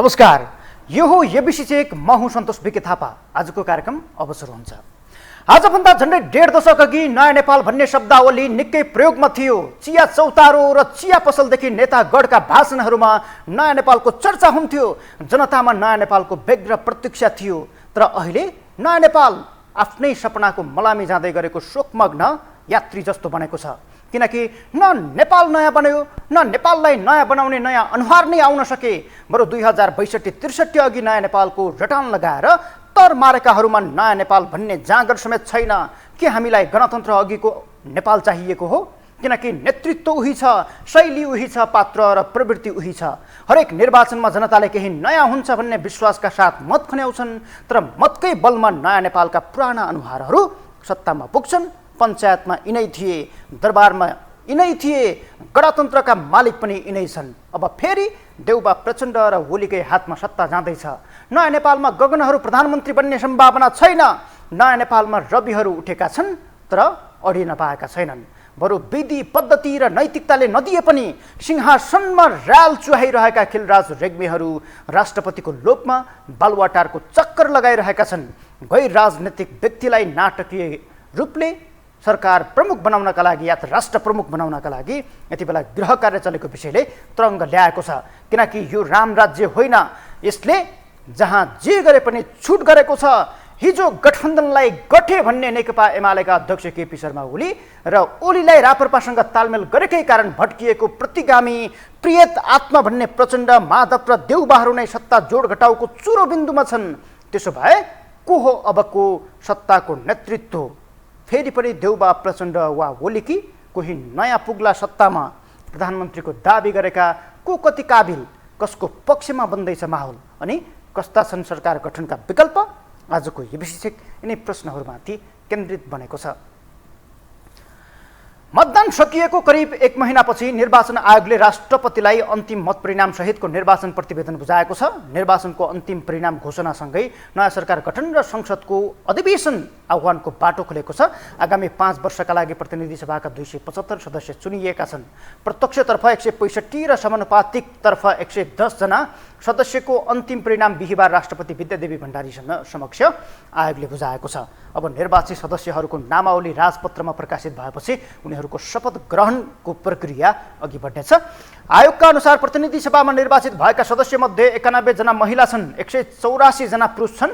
नमस्कार, यो हो एबिसी चेक। म हुँ सन्तोष बिके थापा। आजको कार्यक्रम अब सुरु हुन्छ। आजभन्दा झन्डै 1.5 दशक अघि नयाँ नेपाल भन्ने शब्दावली निकै प्रयोगमा थियो। चिया चौतारो र चिया पसलदेखि नेतागढका भाषणहरूमा नयाँ नेपालको चर्चा हुन्थ्यो। जनतामा नयाँ नेपालको व्यग्र प्रतीक्षा थियो। तर अहिले नयाँ नेपाल आफ्नै सपनाको मलामी जाँदै गरेको शोकमग्न यात्री जस्तो बनेको छ। किनकि न नेपाल नयाँ बन्यो, न नेपाललाई नयाँ बनाउने नयाँ अनुहार नै आउन सके। बरु 2062-63 अघि नयाँ नेपालको रटान लगाएर तर मारेकाहरूमा नयाँ नेपाल भन्ने जाँगर समेत छैन। के हामीलाई गणतन्त्र अघिको नेपाल चाहिएको हो? किनकि नेतृत्व उही छ, शैली उही छ, पात्र र प्रवृत्ति उही छ। हरेक निर्वाचनमा जनताले केही नयाँ हुन्छ भन्ने विश्वासका साथ मत खन्याउँछन्। तर मतकै बलमा नयाँ नेपालका पुराना अनुहारहरू सत्तामा पुग्छन्। पञ्चायतमा यिनै थिए, दरबारमा यिनै थिए, गणतन्त्रका मालिक पनि यिनै छन्। अब फेरि देउबा प्रचण्ड र ओलीकै हातमा सत्ता जाँदैछ। नयाँ नेपालमा गगनहरू प्रधानमन्त्री बन्ने सम्भावना छैन। नयाँ नेपालमा रविहरू उठेका छन् तर अडिन पाएका छैनन्। बरु विधि पद्धति र नैतिकताले नदिए पनि सिंहासनमा राल चुहाइरहेका खिलराज रेग्मीहरू राष्ट्रपतिको लोभमा बालुवाटारको चक्कर लगाइरहेका छन्। गैर राजनैतिक व्यक्तिलाई नाटकीय रूपले सरकार प्रमुख बनाउनका लागि या राष्ट्र प्रमुख बनाउनका लागि यति बेला गृह कार्य चलेको विषयले तरङ्ग ल्याएको छ। किनकि यो राम राज्य होइन। यसले जहाँ जे गरे पनि छुट गरेको छ। हिजो गठबन्धनलाई गठे भन्ने नेकपा एमालेका अध्यक्ष केपी शर्मा ओली र ओलीलाई राप्रपासँग तालमेल गरेकै कारण भट्किएको प्रतिगामी प्रियत आत्मा भन्ने प्रचण्ड, माधव र देउबाहरू नै सत्ता जोड घटाउको चुरो बिन्दुमा छन्। त्यसो भए को हो अबको सत्ताको नेतृत्व? फेरि पनि देउबा प्रचण्ड वा ओलीकी कोही नयाँ पुग्ला सत्तामा? प्रधानमन्त्रीको दाबी गरेका को कति काबिल? कसको पक्षमा बन्दैछ माहौल? अनि कस्ता छन् सरकार गठनका विकल्प? आजको एबिसी चेक यिनै प्रश्नहरूमाथि केन्द्रित बनेको छ। मतदान सकिएको करिब 1 महिनापछि निर्वाचन आयोगले राष्ट्रपतिलाई अन्तिम मत परिणाम सहितको निर्वाचन प्रतिवेदन बुझाएको छ। निर्वाचनको अन्तिम परिणाम घोषणासँगै नयाँ सरकार गठन र संसदको अधिवेशन आह्वानको बाटो खुलेको छ। आगामी 5 वर्षका लागि प्रतिनिधि सभाका 275 सदस्य चुनिएका छन्। प्रत्यक्षतर्फ 165 र समानुपातिकतर्फ 110 जना सदस्यको अन्तिम परिणाम बिहिबार राष्ट्रपति विद्यादेवी भण्डारी समक्ष आयोगले बुझाएको छ। अब निर्वाचित सदस्यहरूको नामावली राजपत्रमा प्रकाशित भएपछि उनीहरूको शपथ ग्रहणको प्रक्रिया अघि बढ्नेछ। आयोगका अनुसार प्रतिनिधि सभामा निर्वाचित भएका सदस्यमध्ये 91 जना महिला छन्, 184 जना पुरुष छन्।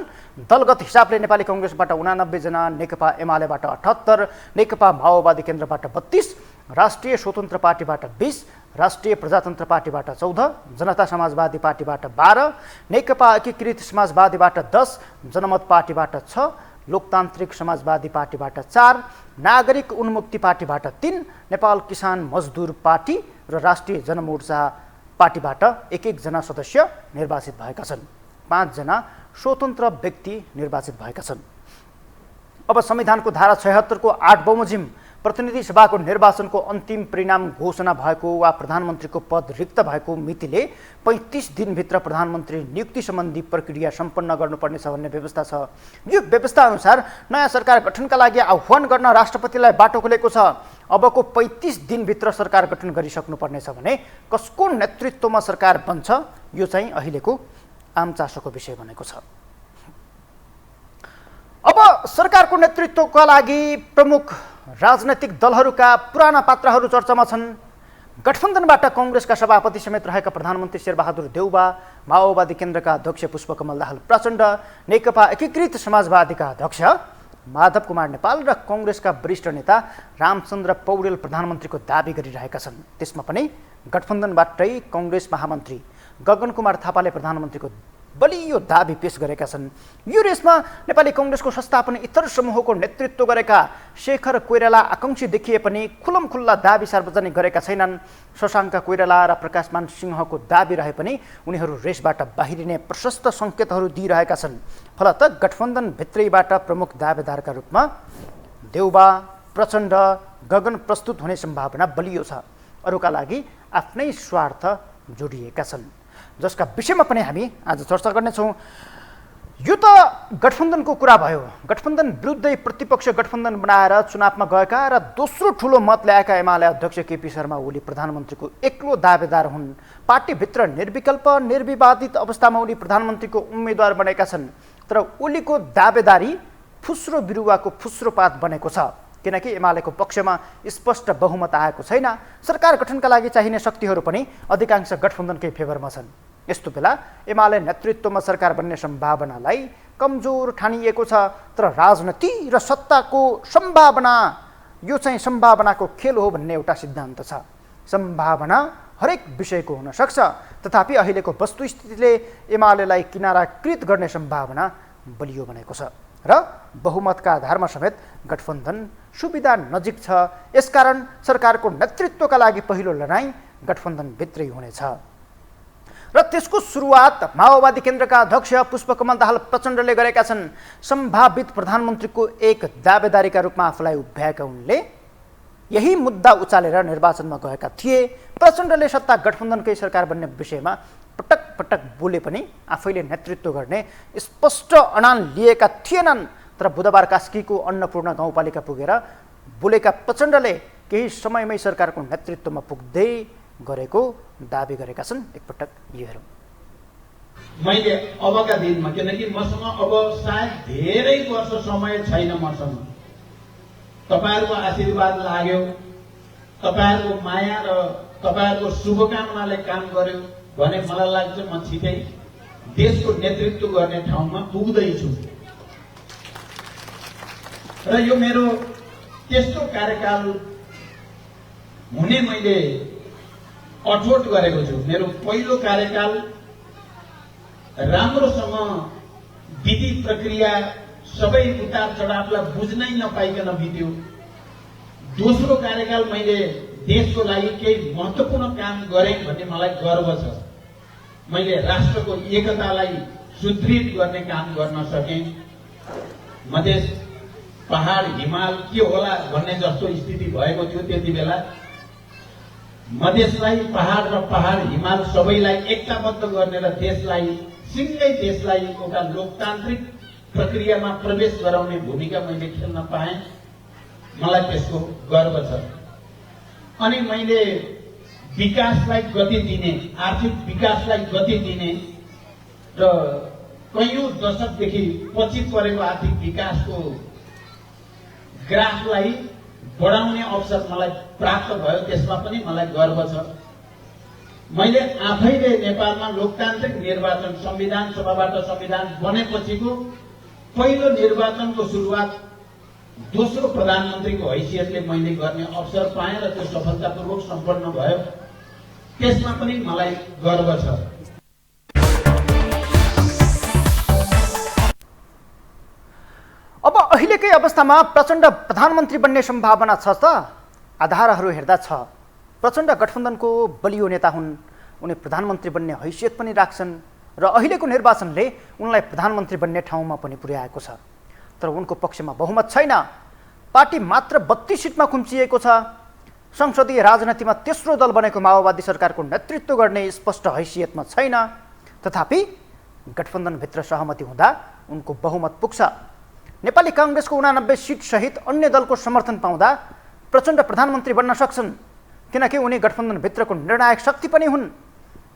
दलगत हिसाबले नेपाली कांग्रेसबाट 89 जना, नेकपा एमालेबाट 78, नेकपा माओवादी केन्द्रबाट 32, राष्ट्रिय स्वतन्त्र पार्टीबाट 20, राष्ट्रिय प्रजातन्त्र पार्टीबाट 14, जनता समाजवादी पार्टीबाट 12, नेकपा एकीकृत समाजवादीबाट 10, जनमत पार्टीबाट 6, लोकतान्त्रिक समाजवादी पार्टीबाट 4, नागरिक उन्मुक्ति पार्टीबाट 3, नेपाल किसान मजदुर पार्टी र राष्ट्रिय जनमोर्चा पार्टीबाट 1-1 जना सदस्य निर्वाचित भएका छन्। 5 जना स्वतन्त्र व्यक्ति निर्वाचित भएका छन्। अब संविधानको धारा 76 को 8 बमोजिम प्रतिनिधि सभाको निर्वाचनको अन्तिम परिणाम घोषणा भएको वा प्रधानमन्त्रीको पद रिक्त भएको मितिले 35 दिनभित्र प्रधानमन्त्री नियुक्ति सम्बन्धी प्रक्रिया सम्पन्न गर्नुपर्नेछ भन्ने व्यवस्था छ। यो व्यवस्था अनुसार नयाँ सरकार गठनका लागि आह्वान गर्न राष्ट्रपतिलाई बाटो खुलेको छ। अबको 35 दिनभित्र सरकार गठन गरिसक्नुपर्नेछ भने कसको नेतृत्वमा सरकार बन्छ, यो चाहिँ अहिलेको आम चासोको विषय बनेको छ। अब सरकारको नेतृत्वका लागि प्रमुख राजनैतिक दलहरूका पुराना पात्रहरू चर्चामा छन्। गठबन्धनबाट कांग्रेसका सभापति समेत रहेका प्रधानमन्त्री शेरबहादुर देउबा, माओवादी केन्द्रका अध्यक्ष पुष्पकमल दाहाल प्रचण्ड, नेकपा एकीकृत समाजवादीका अध्यक्ष माधव कुमार नेपाल र कांग्रेसका वरिष्ठ नेता रामचन्द्र पौडेल प्रधानमन्त्रीको दाबी गरिरहेका छन्। त्यसमा पनि गठबन्धनबाटै कांग्रेस महामन्त्री गगन कुमार थापाले प्रधानमन्त्रीको बलियो दाबी पेश गरेका छन्। यो रेसमा नेपाली कांग्रेसको संस्थापन इतर समूहको नेतृत्व गरेका शेखर कोइराला आकांक्षी देखिए पनि खुल्लमखुल्ला दाबी सार्वजनिक गरेका छैनन्। शशाङ्क कोइराला र प्रकाशमान सिंहको दाबी रहे पनि उनीहरू रेसबाट बाहिरिने प्रशस्त सङ्केतहरू दिइरहेका छन्। फलत गठबन्धन भित्रैबाट प्रमुख दावेदारका रूपमा देउबा, प्रचण्ड, गगन प्रस्तुत हुने सम्भावना बलियो छ। अरूका लागि आफ्नै स्वार्थ जोडिएका छन्, जसका विषयमा पनि हामी आज चर्चा गर्नेछौँ। यो त गठबन्धनको कुरा भयो। गठबन्धन विरुद्धै प्रतिपक्ष गठबन्धन बनाएर चुनावमा गएका र दोस्रो ठुलो मत ल्याएका एमाले अध्यक्ष केपी शर्मा ओली प्रधानमन्त्रीको एक्लो दावेदार हुन्। पार्टीभित्र निर्विकल्प निर्विवादित अवस्थामा उनी प्रधानमन्त्रीको उम्मेद्वार बनेका छन्। तर ओलीको दावेदारी फुस्रो बिरुवाको फुस्रोपात बनेको छ, किनकि एमालेको पक्षमा स्पष्ट बहुमत आएको छैन। सरकार गठनका लागि चाहिने शक्तिहरू पनि अधिकांश गठबन्धनकै फेभरमा छन्। यस्तो बेला एमाले नेतृत्वमा सरकार बन्ने सम्भावनालाई कमजोर ठानिएको छ। तर राजनीति र सत्ताको सम्भावना यो चाहिँ सम्भावनाको खेल हो भन्ने एउटा सिद्धान्त छ। सम्भावना हरेक विषयको हुन सक्छ, तथापि अहिलेको वस्तुस्थितिले एमालेलाई किनाराकृत गर्ने सम्भावना बलियो बनेको छ र बहुमतका आधारमा समेत गठबन्धन सुविधा नजिक छ। यसकारण सरकारको नेतृत्वका लागि पहिलो लडाईँ गठबन्धनभित्रै हुनेछ र त्यसको सुरुवात माओवादी केन्द्रका अध्यक्ष पुष्पकमल दाहाल प्रचण्डले गरेका छन्। सम्भावित प्रधानमन्त्रीको एक दावेदारीका रूपमा आफूलाई उभ्याएका उनले यही मुद्दा उचालेर निर्वाचनमा गएका थिए। प्रचण्डले सत्ता गठबन्धनकै सरकार बन्ने विषयमा पटक पटक बोले पनि आफैले नेतृत्व गर्ने स्पष्ट अडान लिएका थिएनन्। तर बुधबार कास्कीको अन्नपूर्ण गाउँपालिका पुगेर बोलेका प्रचण्डले केही समयमै सरकारको नेतृत्वमा पुग्दै गरेको दाबी गरेका छन्। एकपटक यो हेरौँ। मैले अबका दिनमा, किनकि मसँग अब सायद धेरै वर्ष समय छैन, मसँग तपाईहरुको आशीर्वाद लाग्यो, तपाईहरुको माया र तपाईहरुको शुभकामनाले काम गर्यो भने मलाई लाग्छ म छिटै देशको नेतृत्व गर्ने ठाउँमा पुग्दैछु र यो मेरो त्यस्तो कार्यकाल हुने मैले अठोट गरेको छु। मेरो पहिलो कार्यकाल राम्रोसँग विधि प्रक्रिया सबै उतार चढावलाई बुझ्नै नपाइकन बित्यो। दोस्रो कार्यकाल मैले देशको लागि केही महत्त्वपूर्ण काम गरेँ भन्ने मलाई गर्व छ। मैले राष्ट्रको एकतालाई सुदृढ गर्ने काम गर्न सकेँ। मधेस पहाड हिमाल के होला भन्ने जस्तो स्थिति भएको थियो त्यति बेला। मधेसलाई पहाड र पहाड हिमाल सबैलाई एकताबद्ध गर्ने र देशलाई सिंगै देशलाई एउटा लोकतान्त्रिक प्रक्रियामा प्रवेश गराउने भूमिका मैले खेल्न पाएँ। मलाई त्यसको गर्व छ। अनि मैले विकासलाई गति दिने, आर्थिक विकासलाई गति दिने र कैयौं दशकदेखि पछि परेको आर्थिक विकासको ग्राफलाई बढाउने अवसर मलाई प्राप्त भयो। त्यसमा पनि मलाई गर्व छ। मैले आफैले नेपालमा लोकतान्त्रिक निर्वाचन संविधान सभाबाट संविधान बनेपछिको पहिलो निर्वाचनको सुरुवात दोस्रो प्रधानमन्त्रीको हैसियतले मैले गर्ने अवसर पाएँ र त्यो सफलतापूर्वक सम्पन्न भयो। त्यसमा पनि मलाई गर्व छ। अब अहिलेकै अवस्थामा प्रचण्ड प्रधानमन्त्री बन्ने सम्भावना छ त? आधारहरू हेर्दा छ। प्रचण्ड गठबन्धनको बलियो नेता हुन्। उनी प्रधानमन्त्री बन्ने हैसियत पनि राख्छन् र अहिलेको निर्वाचनले उनलाई प्रधानमन्त्री बन्ने ठाउँमा पनि पुर्याएको छ। तर उनको पक्षमा बहुमत छैन। पार्टी मात्र 32 सिटमा खुम्चिएको छ। संसदीय राजनीतिमा तेस्रो दल बनेको माओवादी सरकारको नेतृत्व गर्ने स्पष्ट हैसियतमा छैन। तथापि गठबन्धनभित्र सहमति हुँदा उनको बहुमत पुग्छ। नेपाली कांग्रेसको 89 सिट सहित अन्य दलको समर्थन पाउँदा प्रचण्ड प्रधानमन्त्री बन्न सक्छन्, किनकि उनी गठबन्धनभित्रको निर्णायक शक्ति पनि हुन्।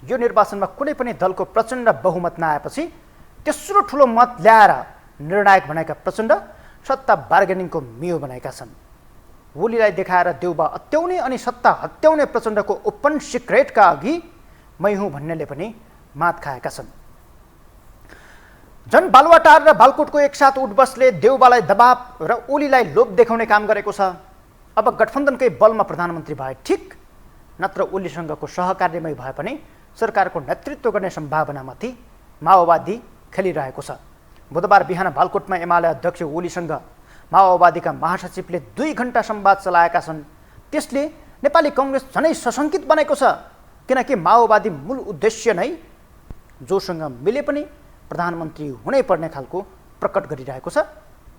यो निर्वाचनमा कुनै पनि दलको प्रचण्ड बहुमत नआएपछि तेस्रो ठुलो मत ल्याएर निर्णायक बनाएका प्रचण्ड सत्ता बार्गेनिङको मेयो बनाएका छन्। ओलीलाई देखाएर देउबा अत्याउने अनि सत्ता हत्याउने प्रचण्डको ओपन सिक्रेटका अघि मै हुँ भन्नेले पनि मात खाएका छन्। जन बालुवाटार र बालकोटको एकसाथ उठबसले देउबालाई दबाव र ओलीलाई लोभ देखाउने काम गरेको छ। अब गठबन्धनकै बलमा प्रधानमन्त्री भए ठिक, नत्र ओलीसँगको सहकार्यमै भए पनि सरकारको नेतृत्व गर्ने सम्भावनामाथि माओवादी खेलिरहेको छ। बुधबार बिहान बालकोटमा एमाले अध्यक्ष ओलीसँग माओवादीका महासचिवले 2 घण्टा संवाद चलाएका छन्। त्यसले नेपाली कांग्रेस झनै सशंकित बनेको छ, किनकि माओवादी मूल उद्देश्य नै जोसँग मिले पनि प्रधानमन्त्री हुनै पर्ने खालको प्रकट गरिरहेको छ।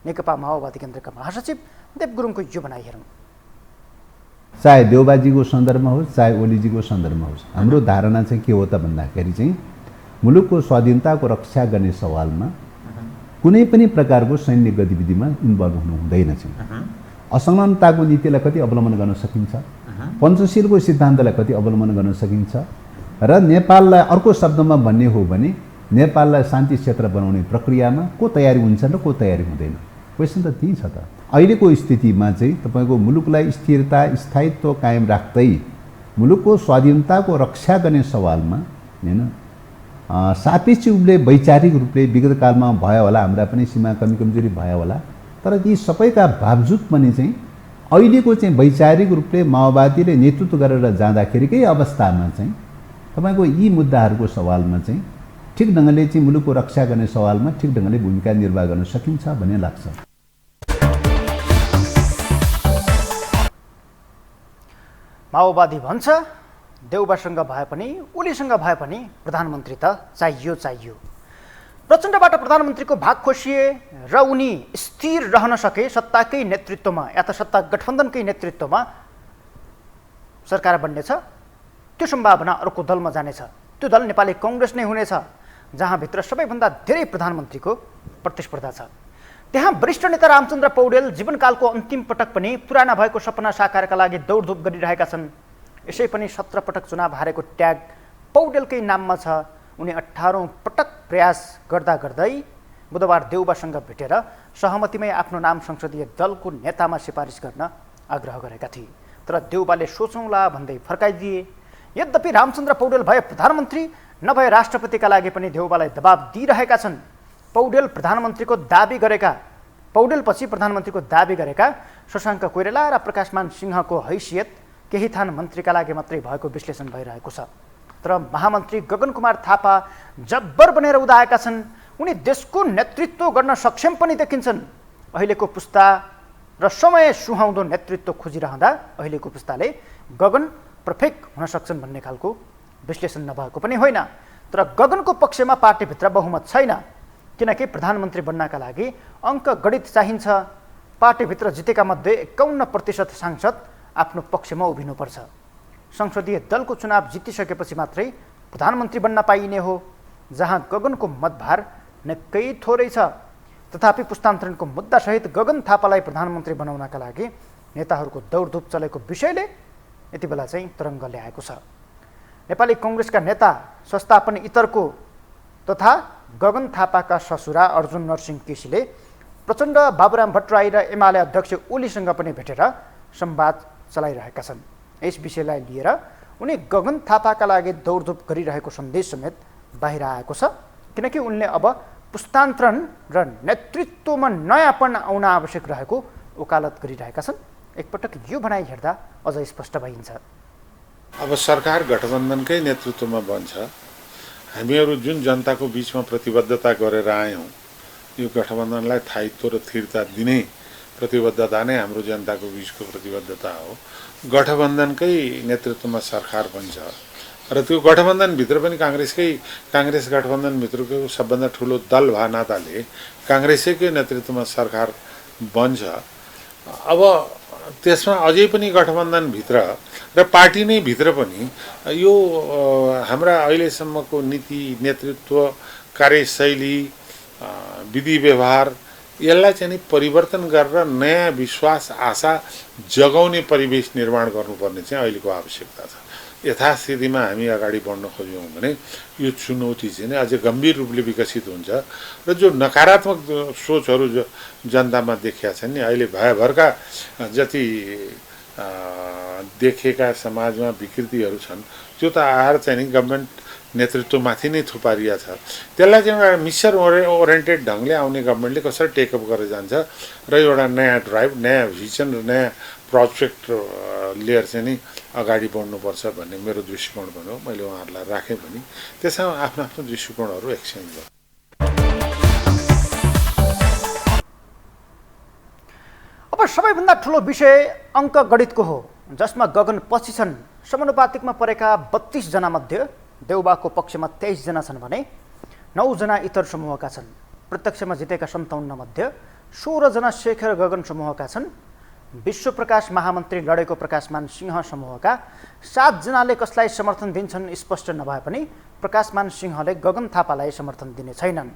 नेकपा माओवादी केन्द्रका महासचिव देव गुरुङको यो भनाइ हेरौँ। चाहे देउबाजीको सन्दर्भमा होस् चाहे ओलीजीको सन्दर्भमा होस्, हाम्रो धारणा चाहिँ के हो त भन्दाखेरि चाहिँ मुलुकको स्वाधीनताको रक्षा गर्ने सवालमा कुनै पनि प्रकारको सैन्य गतिविधिमा इन्भल्भ हुनु हुँदैन चाहिँ। असमानताको नीतिलाई कति अवलम्बन गर्न सकिन्छ, पञ्चशीलको सिद्धान्तलाई कति अवलम्बन गर्न सकिन्छ र नेपाललाई अर्को शब्दमा भन्ने हो भने नेपाललाई शान्ति क्षेत्र बनाउने प्रक्रियामा को तयारी हुन्छ र को तयारी हुँदैन, क्वेसन त त्यही छ त। अहिलेको स्थितिमा चाहिँ तपाईँको मुलुकलाई स्थिरता स्थायित्व कायम राख्दै मुलुकको स्वाधीनताको रक्षा गर्ने सवालमा हैन सापेक्ष रूपले वैचारिक रूपले विगत कालमा भयो होला, हाम्रा पनि सीमा कमी कमजोरी भयो होला, तर ती सबैका बावजुद पनि चाहिँ अहिलेको चाहिँ वैचारिक रूपले माओवादीले नेतृत्व गरेर जाँदाखेरिकै अवस्थामा चाहिँ तपाईँको यी मुद्दाहरूको सवालमा चाहिँ ठिक ढङ्गले चाहिँ मुलुकको रक्षा गर्ने सवालमा ठिक ढङ्गले भूमिका निर्वाह गर्न सकिन्छ भन्ने लाग्छ। माओवादी भन्छ देउबासँग भए पनि ओलीसँग भए पनि प्रधानमन्त्री त चाहियो। प्रचण्डबाट प्रधानमन्त्रीको भाग खोसिए र उनी स्थिर रहन सके सत्ताकै नेतृत्वमा या त सत्ता गठबन्धनकै नेतृत्वमा सरकार बन्नेछ, त्यो सम्भावना अर्को दलमा जानेछ। त्यो दल नेपाली कांग्रेस नै हुनेछ, जहाँ भित्र सबैभन्दा धेरै प्रधानमन्त्रीको प्रतिस्पर्धा छ। त्यहाँ वरिष्ठ नेता रामचन्द्र पौडेल जीवनकालको अन्तिम पटक पनि पुराना भएको सपना साकारका लागि दौडधुप गरिरहेका छन्। यसै पनि 17 पटक चुनाव हारेको ट्याग पौडेलकै नाममा छ। उनी 18औं पटक प्रयास गर्दा गर्दै बुधबार देउबासँग भेटेर सहमतिमै आफ्नो नाम संसदीय दलको नेतामा सिफारिस गर्न आग्रह गरेका थिए, तर देउबाले सोचौँला भन्दै फर्काइदिए। यद्यपि रामचन्द्र पौडेल भए प्रधानमन्त्री नभए राष्ट्रपतिका लागि पनि देउबालाई दबाब दिइरहेका छन्। पौडेलपछि प्रधानमन्त्रीको दाबी गरेका शशाङ्क कोइराला र प्रकाशमान सिंहको हैसियत केही थान मन्त्रीका लागि मात्रै भएको विश्लेषण भइरहेको छ। तर महामन्त्री गगन कुमार थापा जब्बर बनेर उदाएका छन्। उनी देशको नेतृत्व गर्न सक्षम पनि देखिन्छन्। अहिलेको पुस्ता र समय सुहाउँदो नेतृत्व खोजिरहँदा अहिलेको पुस्ताले गगन पर्फेक्ट हुन सक्छन् भन्ने खालको विश्लेषण नभएको पनि होइन। तर गगनको पक्षमा पार्टीभित्र बहुमत छैन, किनकि प्रधानमन्त्री बन्नका लागि अङ्क गणित चाहिन्छ। पार्टीभित्र जितेका मध्ये 51% सांसद आफ्नो पक्षमा उभिनुपर्छ। संसदीय दलको चुनाव जितिसकेपछि मात्रै प्रधानमन्त्री बन्न पाइने हो, जहाँ गगनको मतभार निकै थोरै छ। तथापि पुस्तान्तरणको मुद्दासहित गगन थापालाई प्रधानमन्त्री बनाउनका लागि नेताहरूको दौडधुप चलेको विषयले यति बेला चाहिँ तरङ्ग ल्याएको छ। नेपाली कांग्रेसका नेता संस्थापन इतरको तथा गगन थापाका ससुरा अर्जुन नरसिंह केसीले प्रचण्ड, बाबुराम भट्टराई र एमाले अध्यक्ष ओलीसँग पनि भेटेर संवाद चलाइरहेका छन्। यस विषयलाई लिएर उनी गगन थापाका लागि दौडधुप गरिरहेको सन्देश समेत बाहिर आएको छ, किनकि उनले अब पुस्तान्तरण र नेतृत्वमा नयाँपन आउन आवश्यक रहेको वकालत गरिरहेका छन्। एकपटक यो भनाइ हेर्दा अझ स्पष्ट भइन्छ। अब सरकार गठबन्धनकै नेतृत्वमा बन्छ। हामीहरू जुन जनताको बीचमा प्रतिबद्धता गरेर आयौँ, यो गठबन्धनलाई स्थायित्व र स्थिरता दिने प्रतिबद्धता नै हाम्रो जनताको बीचको प्रतिबद्धता हो। गठबन्धनकै नेतृत्वमा सरकार बन्छ र त्यो गठबन्धनभित्र पनि काङ्ग्रेस गठबन्धनभित्रको सबभन्दा ठुलो दल भए नाताले काङ्ग्रेसैकै नेतृत्वमा सरकार बन्छ। अब त्यसमा अझै पनि गठबन्धनभित्र र पार्टी नै भित्र पनि यो हाम्रा अहिलेसम्मको नीति, नेतृत्व, कार्यशैली, विधि व्यवहार यसलाई चाहिँ परिवर्तन गरेर नयाँ विश्वास, आशा जगाउने परिवेश निर्माण गर्नुपर्ने चाहिँ अहिलेको आवश्यकता छ। यथास्थितिमा हामी अगाडि बढ्न खोज्यौँ भने यो चुनौती चाहिँ अझै गम्भीर रूपले विकसित हुन्छ र जो नकारात्मक सोचहरू जनतामा देखिया छन् नि, अहिले भयभरका जति देखेका समाजमा विकृतिहरू छन्, त्यो त आएर चाहिँ नि गभर्मेन्ट नेतृत्वमाथि नै थुपारिया छ। त्यसलाई चाहिँ एउटा मिसन ओरिएन्टेड ढङ्गले आउने गभर्मेन्टले कसरी टेकअप गरेर जान्छ र एउटा नयाँ ड्राइभ, नयाँ भिजन र नयाँ प्रोजेक्ट लिएर चाहिँ नि अगाडि बढ्नुपर्छ भन्ने मेरो दृष्टिकोण भन्यो। मैले उहाँहरूलाई राखेँ भने त्यसमा आफ्नो आफ्नो दृष्टिकोणहरू एक्सचेन्ज गर्छु। अब सबैभन्दा ठुलो विषय अङ्क गणितको हो, जसमा गगन पछि छन्। समानुपातिकमा परेका 32 जना मध्ये देउबाको पक्षमा 23 जना छन् भने 9 जना इतर समूहका छन्। प्रत्यक्षमा जितेका 57 मध्ये 16 जना शेखर गगन समूहका छन्। विश्वप्रकाश महामन्त्री लडेको प्रकाशमान सिंह समूहका 7 जनाले कसलाई समर्थन दिन्छन् स्पष्ट नभए पनि प्रकाशमान सिंहले गगन थापालाई समर्थन दिने छैनन्।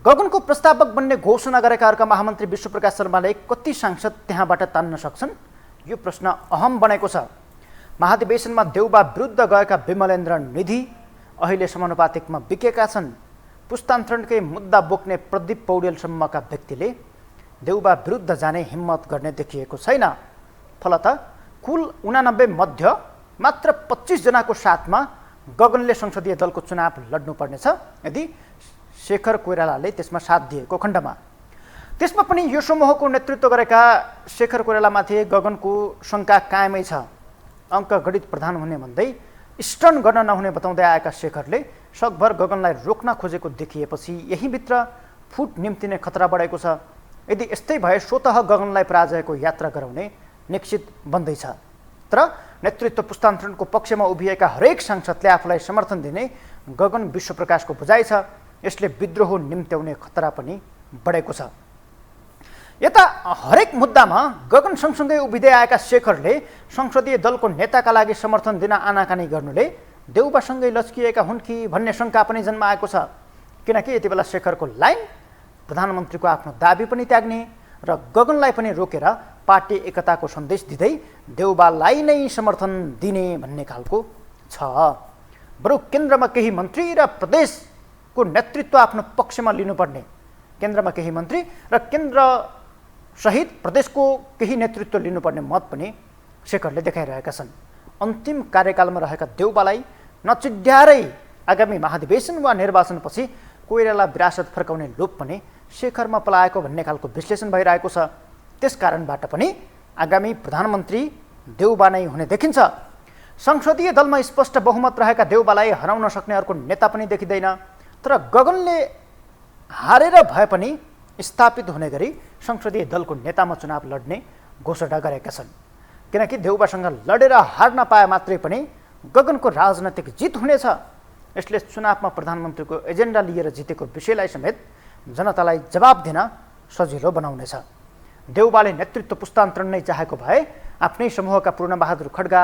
गगनको प्रस्तावक बन्ने घोषणा गरेकाहरूका महामन्त्री विश्वप्रकाश शर्माले कति सांसद त्यहाँबाट तान्न सक्छन्? यो प्रश्न अहम बनेको छ। महाधिवेशनमा देउबा विरुद्ध गएका विमलेन्द्र निधि अहिले समानुपातिकमा बिकेका छन्। पुस्तान्तरणकै मुद्दा बोक्ने प्रदीप पौडेलसम्मका व्यक्तिले देउबा विरुद्ध जाने हिम्मत गर्ने देखिएको छैन। फलत कुल 89 मध्ये मात्र 25 जनाको साथमा गगनले संसदीय दलको चुनाव लड्नुपर्नेछ यदि शेखर कोइरालाले त्यसमा साथ दिएको खण्डमा। त्यसमा पनि यो समूहको नेतृत्व गरेका शेखर कोइरालामाथि गगनको शङ्का कायमै छ। अङ्क गणित प्रधान हुने भन्दै स्टर्न गर्न नहुने बताउँदै आएका शेखरले सकभर गगनलाई रोक्न खोजेको देखिएपछि यहीँभित्र फुट निम्तिने खतरा बढेको छ। यदि यस्तै भए स्वतः गगनलाई पराजयको यात्रा गराउने निश्चित बन्दैछ। तर नेतृत्व पुस्तान्तरणको पक्षमा उभिएका हरेक सांसदले आफूलाई समर्थन दिने गगन विश्वप्रकाशको बुझाइ छ। यसले विद्रोह निम्त्याउने खतरा पनि बढेको छ। यता हरेक मुद्दामा गगन सँगसँगै उभिँदै आएका शेखरले संसदीय दलको नेताका लागि समर्थन दिन आनाकानी गर्नुले देउबासँगै लच्किएका हुन् कि भन्ने शङ्का पनि जन्माएको छ। किनकि यति बेला शेखरको लाइन प्रधानमन्त्रीको आफ्नो दाबी पनि त्याग्ने र गगनलाई पनि रोकेर पार्टी एकताको सन्देश दिँदै देउबालाई नै समर्थन दिने भन्ने खालको छ। बरु केन्द्रमा केही मन्त्री र प्रदेशको नेतृत्व आफ्नो पक्षमा लिनुपर्ने, केन्द्रमा केही मन्त्री र केन्द्र सहित प्रदेशको केही नेतृत्व लिनुपर्ने मत पनि शेखरले देखाइरहेका छन्। अन्तिम कार्यकालमा रहेका देउबालाई नचिड्याएरै आगामी महाधिवेशन वा निर्वाचनपछि कोइराला विरासत फर्काउने लोभ पनि शेखरमा पलाएको भन्ने खालको विश्लेषण भइरहेको छ। त्यसकारणबाट पनि आगामी प्रधानमन्त्री देउबा नै हुने देखिन्छ। संसदीय दलमा स्पष्ट बहुमत रहेका देउबालाई हराउन सक्ने अर्को नेता पनि देखिँदैन। तर गगनले हारेर भए पनि स्थापित हुने गरी संसदीय दलको नेतामा चुनाव लड्ने घोषणा गरेका छन्। किनकि देउबासँग लडेर हार्न पाए मात्रै पनि गगनको राजनैतिक जित हुनेछ। यसले चुनावमा प्रधानमन्त्रीको एजेन्डा लिएर जितेको विषयलाई समेत जनतालाई जवाब दिन सजिलो बनाउनेछ। देउबाले नेतृत्व पुस्तान्तरण नै चाहेको भए आफ्नै समूहका पूर्णबहादुर खड्गा,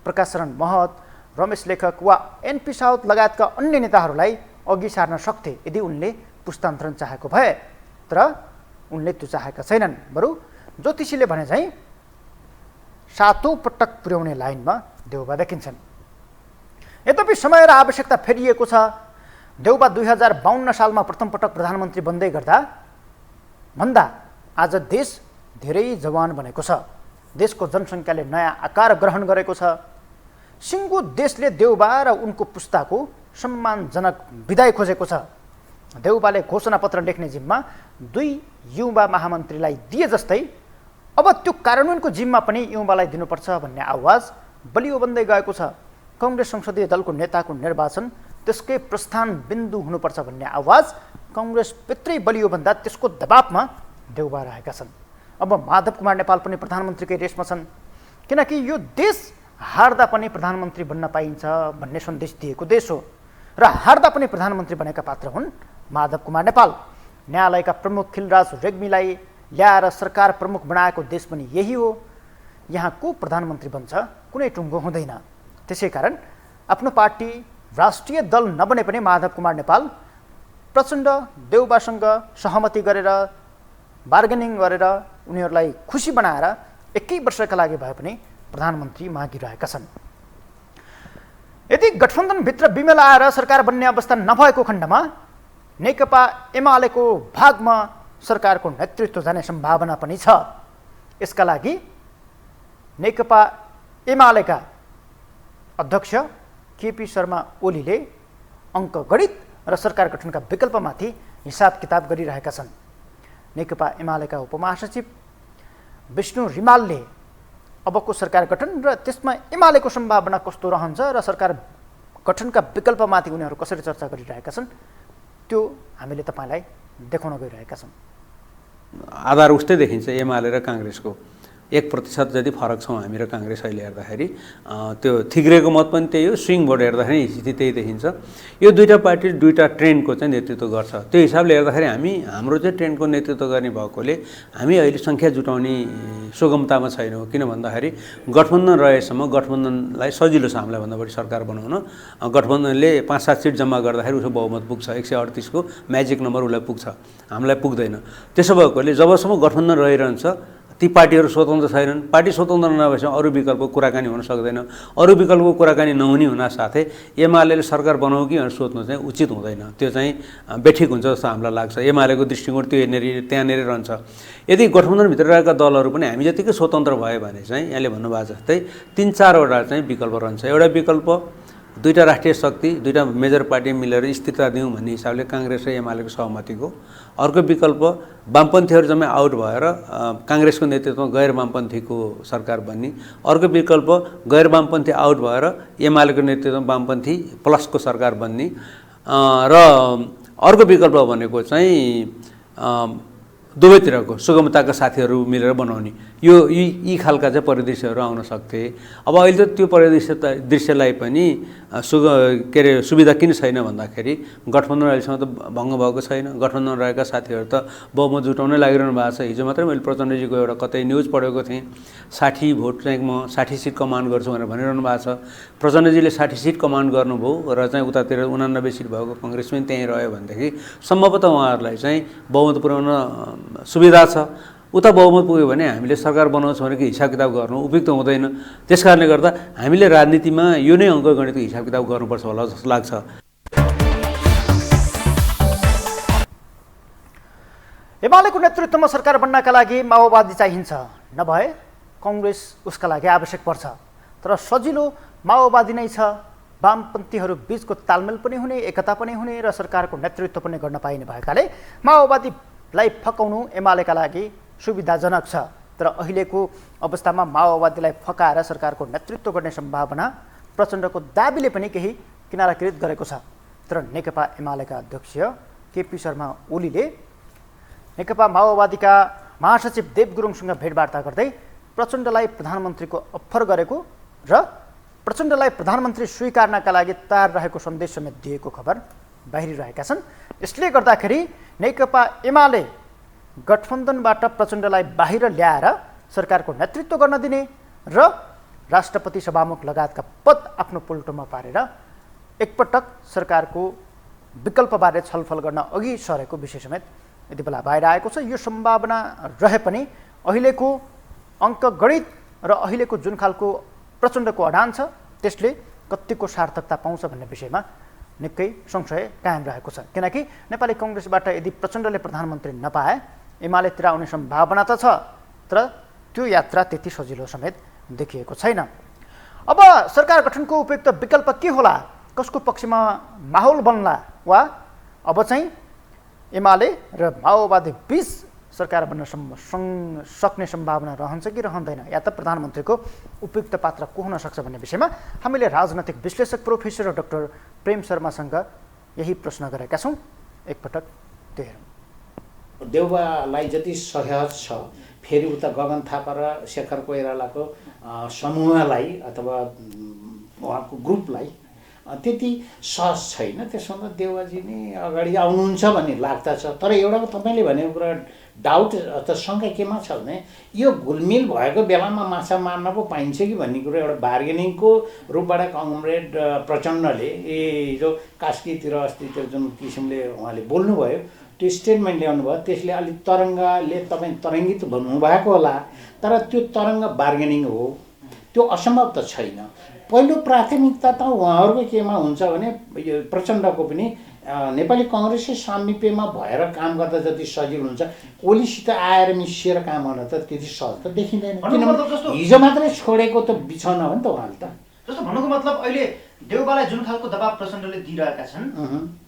प्रकाश शरण महत, रमेश लेखक वा एनपी साउद लगायतका अन्य नेताहरूलाई अघि सार्न सक्थे यदि उनले पुस्तान्तरण चाहेको भए। तर उनले त्यो चाहेका छैनन्। बरु ज्योतिषीले भने चाहिँ 7औं पटक पुर्याउने लाइनमा देउबा देखिन्छन्। यद्यपि समय र आवश्यकता फेरिएको छ। देउबा 2052 सालमा प्रथम पटक प्रधानमन्त्री बन्दै गर्दा भन्दा आज देश धेरै जवान बनेको छ। देशको जनसङ्ख्याले नयाँ आकार ग्रहण गरेको छ। सिङ्गो देशले देउबा र उनको पुस्ताको सम्मानजनक विदाई खोजेको छ। देउबाले घोषणापत्र लेख्ने जिम्मा 2 युवा महामन्त्रीलाई दिए जस्तै अब त्यो कार्यान्वयनको जिम्मा पनि युवालाई दिनुपर्छ भन्ने आवाज बलियो बन्दै गएको छ। कांग्रेस संसदीय दलको नेताको निर्वाचन त्यसकै प्रस्थान बिन्दु हुनुपर्छ भन्ने आवाज कांग्रेस भित्रै बलियो भन्दा त्यसको दबावमा देउबा रहेका छन्। अब माधव कुमार नेपाल पनि प्रधानमन्त्रीकै रेसमा छन्। किनकि यो देश हार्दा पनि प्रधानमन्त्री बन्न पाइन्छ भन्ने सन्देश दिएको देश हो र हार्दा पनि प्रधानमन्त्री बनेका पात्र हुन् माधव कुमार नेपाल। न्यायालयका प्रमुख खिलराज रेग्मीलाई ल्याएर सरकार प्रमुख बनाएको देश पनि यही हो। यहाँ को प्रधानमन्त्री बन्छ कुनै टुङ्गो हुँदैन। त्यसैकारण आफ्नो पार्टी राष्ट्रिय दल नबने पनि माधव कुमार नेपाल प्रचण्ड देउबासँग सहमति गरेर बार्गेनिङ गरेर उनीहरूलाई खुसी बनाएर 1 वर्षका लागि भए पनि प्रधानमन्त्री मागिरहेका छन्। यदि गठबन्धनभित्र बिमेल आएर सरकार बन्ने अवस्था नभएको खण्डमा नेकपा एमालेको भागमा सरकारको नेतृत्व जाने सम्भावना पनि छ। यसका लागि नेकपा एमालेका अध्यक्ष केपी शर्मा ओलीले अङ्क गणित र सरकार गठनका विकल्पमाथि हिसाब किताब गरिरहेका छन्। नेकपा एमालेका उपमहासचिव विष्णु रिमालले अबको सरकार गठन र त्यसमा एमालेको सम्भावना कस्तो रहन्छ र सरकार गठनका विकल्पमाथि उनीहरू कसरी चर्चा गरिरहेका छन् त्यो हामीले तपाईँलाई देखाउन गइरहेका छौँ। आधार उस्तै देखिन्छ एमाले र काङ्ग्रेसको। 1% जति फरक छौँ हामी र काङ्ग्रेस अहिले हेर्दाखेरि। त्यो थिग्रेको मत पनि त्यही हो, स्विङ भोट हेर्दाखेरि स्थिति त्यही देखिन्छ। यो दुईटा पार्टी दुईटा ट्रेन्डको चाहिँ नेतृत्व गर्छ। त्यो हिसाबले हेर्दाखेरि हाम्रो चाहिँ ट्रेन्डको नेतृत्व गर्ने भएकोले हामी अहिले सङ्ख्या जुटाउने सुगमतामा छैनौँ। किन भन्दाखेरि गठबन्धन रहेसम्म गठबन्धनलाई सजिलो छ हामीलाई भन्दा बढी सरकार बनाउन। गठबन्धनले 5-7 सिट जम्मा गर्दाखेरि उसको बहुमत पुग्छ, 138 को म्याजिक नम्बर उसलाई पुग्छ, हामीलाई पुग्दैन। त्यसो भएकोले जबसम्म गठबन्धन रहिरहन्छ ती पार्टीहरू स्वतन्त्र छैनन्। पार्टी स्वतन्त्र नभएपछि अरू विकल्पको कुराकानी हुन सक्दैन। अरू विकल्पको कुराकानी नहुने हुनासाथै एमाले सरकार बनाऊ कि भनेर सोध्नु चाहिँ उचित हुँदैन। त्यो चाहिँ बेठिक हुन्छ जस्तो हामीलाई लाग्छ। एमालेको दृष्टिकोण त्यहाँनिर रहन्छ। यदि गठबन्धनभित्र रहेका दलहरू पनि हामी जतिकै स्वतन्त्र भयो भने चाहिँ यहाँले भन्नुभएको जस्तै 3-4 वटा चाहिँ विकल्प रहन्छ। एउटा विकल्प दुईटा राष्ट्रिय शक्ति, दुईटा मेजर पार्टी मिलेर स्थिरता दिउँ भन्ने हिसाबले काङ्ग्रेस र एमालेको सहमतिको। अर्को विकल्प वामपन्थीहरू जम्मै आउट भएर काङ्ग्रेसको नेतृत्वमा गैर वामपन्थीको सरकार बन्ने। अर्को विकल्प गैर वामपन्थी आउट भएर एमालेको नेतृत्वमा वामपन्थी प्लसको सरकार बन्ने। र अर्को विकल्प भनेको चाहिँ दुवैतिरको सुगमताका साथीहरू मिलेर बनाउने। यी खालका चाहिँ परिदृश्यहरू आउन सक्थे। अब अहिले त त्यो दृश्यलाई पनि सुविधा किन छैन भन्दाखेरि गठबन्धन अहिलेसम्म त भङ्ग भएको छैन। गठबन्धन रहेका साथीहरू त बहुमत जुटाउनै लागिरहनु भएको छ। हिजो मात्रै मैले प्रचण्डजीको एउटा कतै न्युज पढेको थिएँ, 60 भोट चाहिँ म 60 सिट कमान्ड गर्छु भनेर भनिरहनु भएको छ। प्रचण्डजीले 60 सिट कमान्ड गर्नुभयो र चाहिँ उतातिर 89 सिट भएको कङ्ग्रेस पनि त्यहीँ रह्यो भनेदेखि सम्भवतः उहाँहरूलाई चाहिँ बहुमत पुर्याउन सुविधा छ। उता बहुमत पुग्यो भने हामीले सरकार बनाउँछौँ भने कि हिसाब किताब गर्नु उपयुक्त हुँदैन। त्यस कारणले गर्दा हामीले राजनीतिमा यो नै अङ्कगणितको हिसाब किताब गर्नुपर्छ होला जस्तो लाग्छ। एमालेको नेतृत्वमा सरकार बन्नका लागि माओवादी चाहिन्छ, नभए कङ्ग्रेस उसका लागि आवश्यक पर्छ। तर सजिलो माओवादी नै छ। वामपन्थीहरू बीचको तालमेल पनि हुने, एकता पनि हुने र सरकारको नेतृत्व पनि गर्न पाइने भएकाले माओवादीलाई फकाउनु एमालेका लागि सुविधाजनक छ। तर अहिलेको अवस्थामा माओवादीलाई फकाएर सरकारको नेतृत्व गर्ने सम्भावना प्रचण्डको दाबीले पनि केही किनाराकृत गरेको छ। तर नेकपा एमालेका अध्यक्ष केपी शर्मा ओलीले नेकपा माओवादीका महासचिव देव गुरुङसँग भेटवार्ता गर्दै प्रचण्डलाई प्रधानमन्त्रीको अफर गरेको र प्रचण्डलाई प्रधानमन्त्री स्वीकार्नका लागि तयार रहेको सन्देश समेत दिएको खबर बाहिरिरहेका छन्। यसले गर्दाखेरि नेकपा एमाले गठबन्धनबाट प्रचण्डलाई बाहिर ल्याएर सरकारको नेतृत्व गर्न दिने र राष्ट्रपति सभामुख लगायतका पद आफ्नो पुल्टोमा पारेर एकपटक सरकारको विकल्पबारे छलफल गर्न अघि सरेको विषय समेत यति बेला बाहिर आएको छ। यो सम्भावना रहे पनि अहिलेको अङ्कगणित र अहिलेको जुन खालको प्रचण्डको अडान छ त्यसले कतिको सार्थकता पाउँछ भन्ने विषयमा निकै संशय कायम रहेको छ। किनकि नेपाली कङ्ग्रेसबाट यदि प्रचण्डले प्रधानमन्त्री नपाए एमालेतिर आउने सम्भावना त छ, तर त्यो यात्रा त्यति सजिलो समेत देखिएको छैन। अब सरकार गठनको उपयुक्त विकल्प के होला, कसको पक्षमा माहौल बन्ला, वा अब चाहिँ एमाले र माओवादी बीच सरकार बन्न सक्ने सम्भावना रहन्छ कि रहँदैन, या त प्रधानमन्त्रीको उपयुक्त पात्र को हुन सक्छ भन्ने विषयमा हामीले राजनैतिक विश्लेषक प्रोफेसर डाक्टर प्रेम शर्मासँग यही प्रश्न गरेका छौँ। एकपटक त्यो हेरौँ। देउबालाई जति सहज छ फेरि उता गगन थापा र शेखर कोइरालाको समूहलाई अथवा उहाँको ग्रुपलाई त्यति सहज छैन। त्यसमा देउबाजी नै अगाडि आउनुहुन्छ भन्ने लाग्दछ। तर एउटा तपाईँले भनेको कुरा डाउट अथवा शङ्का केमा छ भने यो घुलमिल भएको बेलामा माछा मार्न पो पाइन्छ कि भन्ने कुरा एउटा बार्गेनिङको रूपबाट कमरेड प्रचण्डले हिजो कास्कीतिर अस्तितिर जुन किसिमले उहाँले बोल्नुभयो, त्यो स्टेटमेन्ट ल्याउनु भयो, त्यसले अलिक तरङ्गले तपाईँ तरङ्गित भन्नुभएको होला। तर त्यो तरङ्ग बार्गेनिङ हो, त्यो असम्भव त छैन। पहिलो प्राथमिकता त उहाँहरूको केमा हुन्छ भने यो प्रचण्डको पनि नेपाली कङ्ग्रेसकै सामिप्यमा भएर काम गर्दा जति सजिलो हुन्छ ओलीसित आएर मिसिएर काम गर्न त त्यति सहज त देखिँदैन। किनभने हिजो मात्रै छोडेको त बिछौना हो नि त उहाँले त। जस्तो भन्नुको मतलब अहिले देउबालाई जुन खालको दबाब प्रचण्डले दिइरहेका छन्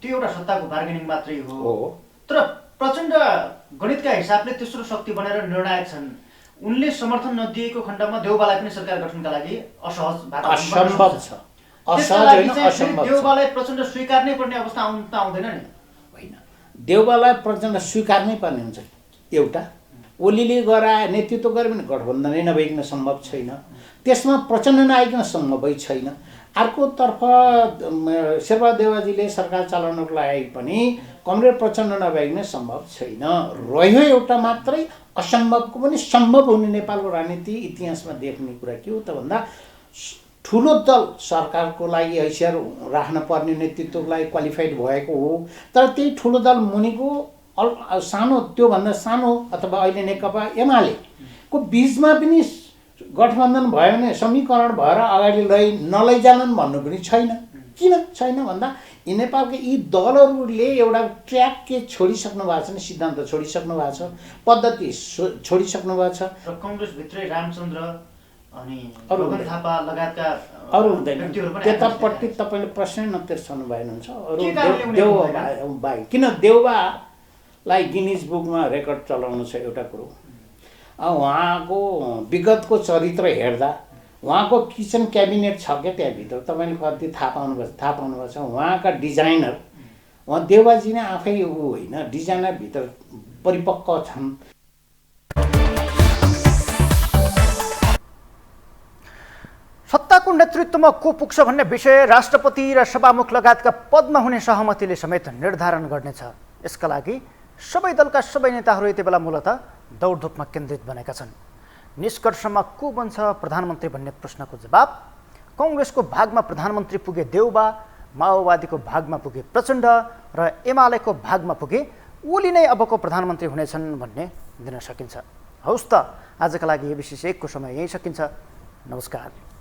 त्यो एउटा सत्ताको बार्गेनिङ मात्रै हो। तर प्रचण्ड गणितका हिसाबले तेस्रो शक्ति बनेर निर्णायक छन्। उनले समर्थन नदिएको खण्डमा देउबालाई पनि सरकार गठनका लागि असम्भव छ। देउबालाई प्रचण्ड स्वीकार्नै पर्ने अवस्था आउँदैन नि? होइन, देउबालाई प्रचण्ड स्वीकार्नै पर्ने हुन्छ एउटा। ओलीले गराए नेतृत्व गरे भने गठबन्धनै नभइकन सम्भव छैन, त्यसमा प्रचण्ड नआइकन सम्भवै छैन। अर्कोतर्फ शेरबहादुर देउवाजीले सरकार चलाउनको लागि पनि कमरेड प्रचण्ड नभइकन सम्भव छैन। रह्यो एउटा मात्रै असम्भवको पनि सम्भव हुने नेपालको राजनीति इतिहासमा देख्ने कुरा के हो त भन्दा ठुलो दल सरकारको लागि हैसियत राख्न पर्ने नेतृत्वको लागि क्वालिफाइड भएको हो, तर त्यही ठुलो दल मुनिको सानो त्योभन्दा सानो अथवा अहिले नेकपा एमालेको बिचमा पनि गठबन्धन भयो भने समीकरण भएर अगाडि नलैजानन् भन्नु पनि छैन। किन छैन भन्दा यी नेपालका यी दलहरूले एउटा ट्र्याक के छोडिसक्नु भएको छ नि, सिद्धान्त छोडिसक्नु भएको छ, पद्धति छोडिसक्नु भएको छ। र कङ्ग्रेसभित्रै रामचन्द्र अनि अरू गगन थापा लगायतका अरू हुँदैन, व्यक्तिहरू पनि त्यतापट्टि तपाईँले प्रश्नै नतिर्सनु भएको हुन्छ। अरू के कारणले उनीहरू देउबा बाहेक किन देउबालाई गिनिज बुकमा रेकर्ड चलाउनु छ एउटा कुरो। उहाँको विगतको चरित्र हेर्दा उहाँको किचन क्याबिनेट छ क्या त्यहाँभित्र, तपाईँले कति थाहा पाउनुभएको छ। उहाँका डिजाइनर उहाँ देउबाजी नै आफै ऊ होइन, डिजाइनरभित्र परिपक्व छन्। सत्ताको नेतृत्वमा को पुग्छ भन्ने विषय राष्ट्रपति र सभामुख लगायतका पदमा हुने सहमतिले समेत निर्धारण गर्नेछ। यसका लागि सबै दलका सबै नेताहरू यति बेला मूलतः दौडधुपमा केन्द्रित बनेका छन्। निष्कर्षमा को बन्छ प्रधानमन्त्री भन्ने प्रश्नको जवाब कङ्ग्रेसको भागमा प्रधानमन्त्री पुगे देउबा, माओवादीको भागमा पुगे प्रचण्ड र एमालेको भागमा पुगे ओली नै अबको प्रधानमन्त्री हुनेछन् भन्ने दिन सकिन्छ। हौस् त, आजका लागि एबिसी 1 को समय यही सकिन्छ। नमस्कार।